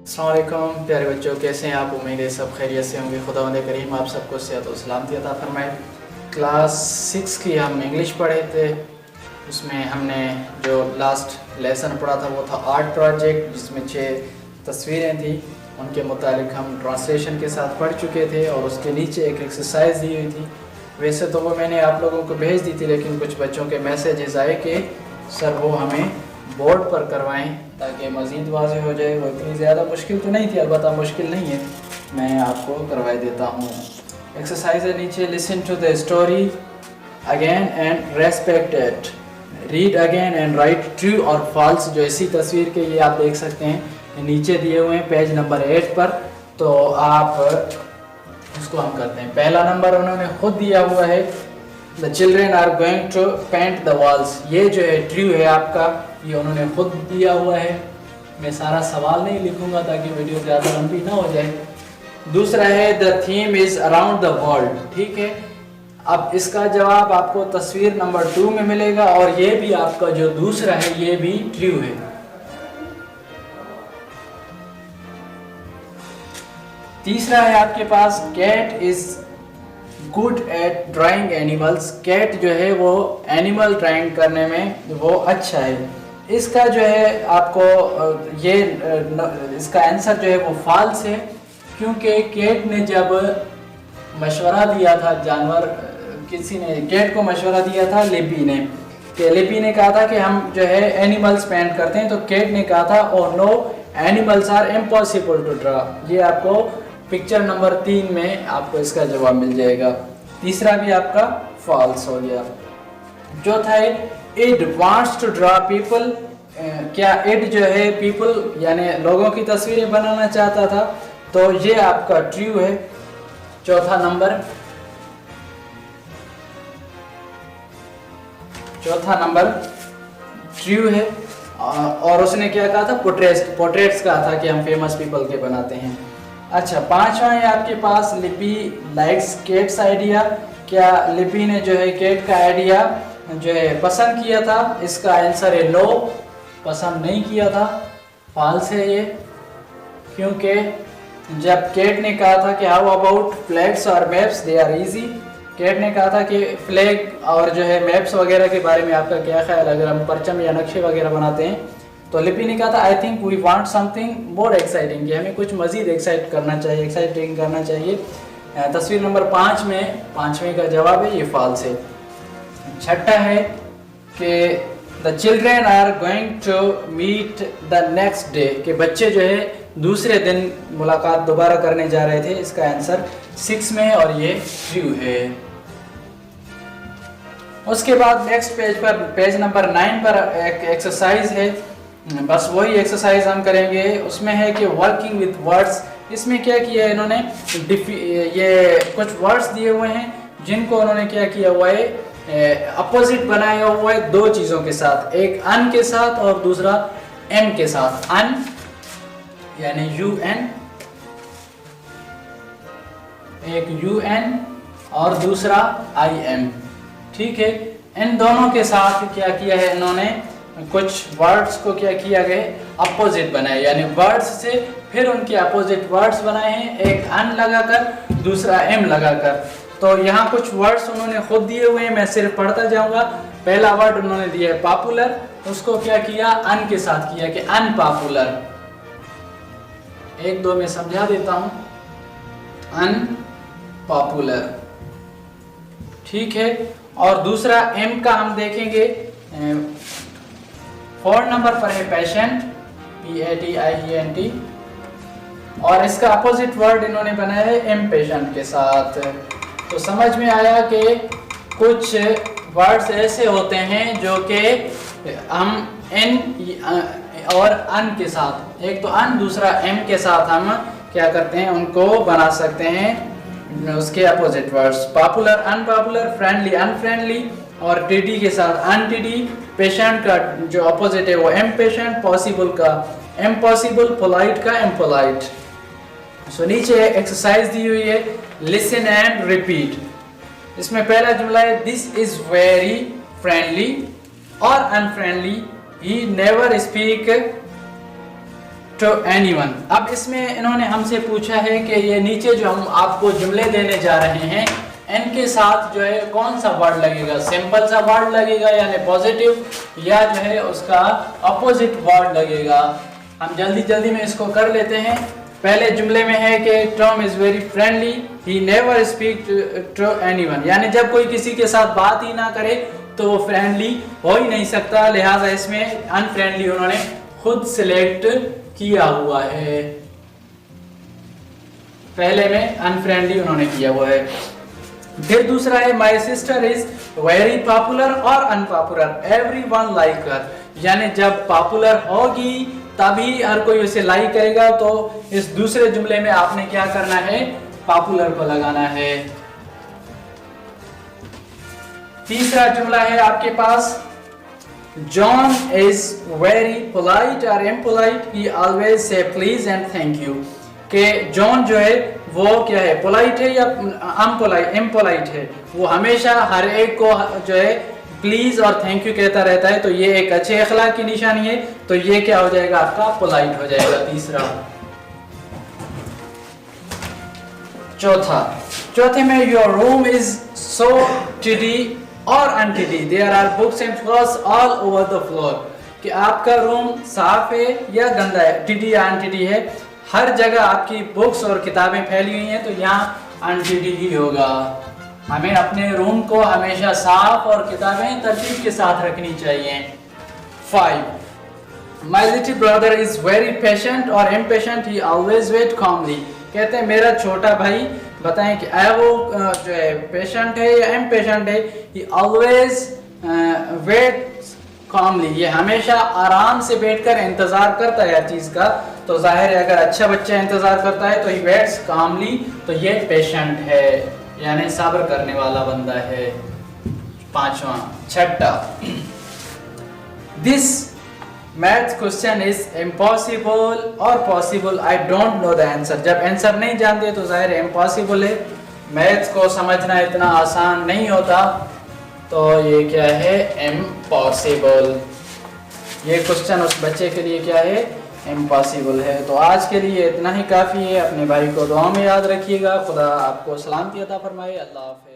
अस्सलाम वालेकुम प्यारे बच्चों, कैसे हैं आप? उम्मीद है सब खैरियत से होंगे। खुदावंद करीम आप सबको सेहत और सलामती अता फरमाए। क्लास 6 की हम इंग्लिश पढ़े थे। उसमें हमने जो लास्ट लेसन पढ़ा था वो था आर्ट प्रोजेक्ट, जिसमें 6 तस्वीरें थी। उनके मुतालिक हम ट्रांसलेशन के साथ पढ़ चुके थे और उसके नीचे एक एक्सरसाइज दी हुई थी। वैसे तो वो मैंने आप लोगों को भेज दी थी, लेकिन कुछ बच्चों के मैसेजेस आए कि सर वो हमें बोर्ड पर करवाएं ताकि मज़ीद वाज़ेह हो जाए। वो इतनी ज़्यादा मुश्किल तो नहीं थी, अलबत्ता मुश्किल नहीं है, मैं आपको करवा देता हूँ। एक्सरसाइज है नीचे, listen to the story again and respect it, read again and write true और फॉल्स। जो इसी तस्वीर के ये आप देख सकते हैं नीचे दिए हुए हैं पेज नंबर 8 पर। तो आप उसको हम करते हैं। पहला नंबर उन्होंने खुद दिया हुआ है, the children are going to paint the walls. ये जो है ट्रू है आपका, ये उन्होंने खुद दिया हुआ है। मैं सारा सवाल नहीं लिखूंगा ताकि वीडियो ज़्यादा लंबी ना हो जाए। दूसरा है the theme is around the world, ठीक है। अब इसका जवाब आपको तस्वीर नंबर 2 में मिलेगा और ये भी आपका जो दूसरा है ये भी ट्रू है। तीसरा है आपके पास cat is good at drawing animals. Cat जो है वो एनिमल ड्राइंग करने में वो अच्छा है। इसका जो है आपको ये इसका आंसर जो है वो फॉल्स है, क्योंकि कैट ने जब मशवरा दिया था, जानवर किसी ने कैट को मशवरा दिया था लिपी ने, कि लिपी ने कहा था कि हम जो है एनिमल्स पेंट करते हैं, तो कैट ने कहा था और no animals are impossible to draw. ये आपको पिक्चर नंबर 3 में आपको इसका जवाब मिल जाएगा। तीसरा भी आपका फॉल्स हो गया। चौथा है it wants to draw people. क्या इट जो है पीपल यानी लोगों की तस्वीरें बनाना चाहता था, तो ये आपका ट्रू है। चौथा नंबर ट्रू है। और उसने क्या कहा था? पोर्ट्रेट्स कहा था कि हम फेमस पीपल के बनाते हैं। अच्छा, पांचवा है आपके पास लिपी लाइक्स केट्स आइडिया। क्या लिपी ने जो है केट का आइडिया जो है पसंद किया था? इसका आंसर है नो, पसंद नहीं किया था, फॉल्स है ये। क्योंकि जब केट ने कहा था कि हाउ अबाउट फ्लैग्स और maps, they are easy. Kate ने कहा था कि फ्लैग और जो है मैप्स वगैरह के बारे में आपका क्या ख्याल, अगर हम परचम या नक्शे वगैरह बनाते हैं? तो लिपि ने कहा था I think we want something more exciting, कि हमें कुछ मज़ीद एक्साइटिंग करना चाहिए। तस्वीर नंबर 5 में 5वें का जवाब है, ये फॉल्स है। छठा है कि the children are going to meet the next day, कि बच्चे जो है दूसरे दिन मुलाकात दोबारा करने जा रहे थे। इसका आंसर 6 में और ये ट्रू है। उसके बाद नेक्स्ट पेज पर, पेज नंबर 9 पर एक एक्सरसाइज है, बस वही एक्सरसाइज हम करेंगे। उसमें है कि वर्किंग विथ वर्ड्स। इसमें क्या किया है इन्होंने, ये कुछ वर्ड्स दिए हुए हैं जिनको उन्होंने क्या किया हुआ है, अपोजिट बनाया हुआ है दो चीज़ों के साथ, एक अन के साथ और दूसरा एम के साथ। अन यानी UN, एक UN और दूसरा IM, ठीक है। इन दोनों के साथ क्या किया है इन्होंने, कुछ वर्ड्स को क्या किया गया, अपोजिट बनाए, यानी वर्ड्स से फिर उनके अपोजिट वर्ड्स बनाए हैं, एक अन लगाकर दूसरा एम लगाकर। तो यहाँ कुछ वर्ड्स उन्होंने खुद दिए हुए हैं, मैं सिर्फ पढ़ता जाऊंगा। पहला वर्ड उन्होंने दिया है पॉपुलर, उसको क्या किया, अन के साथ किया कि अनपॉपुलर। एक दो मैं समझा देता हूं, अनपॉपुलर, ठीक है। और दूसरा एम का हम देखेंगे, 4 नंबर पर है पेशेंट, PATIENT, और इसका अपोजिट वर्ड इन्होंने बनाया है इम्पेशेंट के साथ। तो समझ में आया कि कुछ वर्ड्स ऐसे होते हैं जो कि हम एन और अन के साथ, एक तो अन दूसरा एम के साथ हम क्या करते हैं, उनको बना सकते हैं उसके opposite words. Popular unpopular, friendly unfriendly, और टीडी के साथ अनटीडी, पेशेंट का जो अपोजिट है वो इम्पेशेंट, पॉसिबल का इम्पॉसिबल, पोलाइट का इम्पोलाइट। सो नीचे एक्सरसाइज दी हुई है, लिसन एंड रिपीट। इसमें पहला जुमला है दिस इज वेरी फ्रेंडली और unfriendly, he never speak to anyone। अब इसमें इन्होंने हमसे पूछा है कि ये नीचे जो हम आपको जुमले देने जा रहे हैं इनके साथ जो है कौन सा वर्ड लगेगा, सिंपल सा वर्ड लगेगा यानी पॉजिटिव, या जो है उसका अपोजिट वर्ड लगेगा। हम जल्दी जल्दी में इसको कर लेते हैं। पहले जुमले में है कि Tom is very friendly, he never speak to anyone, यानी जब कोई किसी के साथ बात ही ना करे तो वो फ्रेंडली हो ही नहीं सकता, लिहाजा इसमें अनफ्रेंडली उन्होंने खुद सिलेक्ट किया हुआ है। पहले में अनफ्रेंडली उन्होंने किया हुआ है। फिर दूसरा है my sister is very popular और अनपॉपुलर, एवरीवन लाइक हर, यानी जब पॉपुलर होगी तभी हर कोई उसे लाइक करेगा। तो इस दूसरे जुमले में आपने क्या करना है, पॉपुलर को लगाना है। तीसरा जुमला है आपके पास जॉन इज वेरी पोलाइट और impolite, he always say please and thank you, कि जॉन जो है वो क्या है, पोलाइट है या इम्पोलाइट है, वो हमेशा हर एक को जो है प्लीज और थैंक यू कहता रहता है, तो ये एक अच्छे अखलाक की निशानी है। तो ये क्या हो जाएगा आपका, पोलाइट हो जाएगा तीसरा। चौथे में your room is so tidy और untidy, there are books and floss all over the floor, कि आपका रूम साफ है या गंदा है, टिडी या अनटिडी है, हर जगह आपकी बुक्स और किताबें फैली हुई हैं, तो यहाँ अनटिडी ही होगा। हमें अपने रूम को हमेशा साफ और किताबें तरतीब के साथ रखनी चाहिए। 5 my little brother is very patient और इम्पेशेंट, ही ऑलवेज वेट कॉमली, कहते हैं मेरा छोटा भाई, बताएं कि वो जो है पेशेंट है या इम्पेशेंट है, ही ऑलवेज वेट कॉमली, ये हमेशा आराम से बैठकर इंतजार करता है हर चीज का। तो जाहिर है अगर अच्छा बच्चा इंतजार करता है तो ही वेट्स कॉमली, तो ये पेशेंट है यानी सब्र करने वाला बंदा है। 6 this math question is impossible और possible, I don't know the answer, जब आंसर नहीं जानते तो जाहिर है इम्पॉसिबल है, मैथ को समझना इतना आसान नहीं होता, तो ये क्या है, इम्पॉसिबल। ये क्वेश्चन उस बच्चे के लिए क्या है, इम्पॉसिबल है। तो आज के लिए इतना ही काफ़ी है। अपने भाई को दुआ में याद रखिएगा। खुदा आपको सलामती अता फरमाए। अल्लाह हाफ़िज़।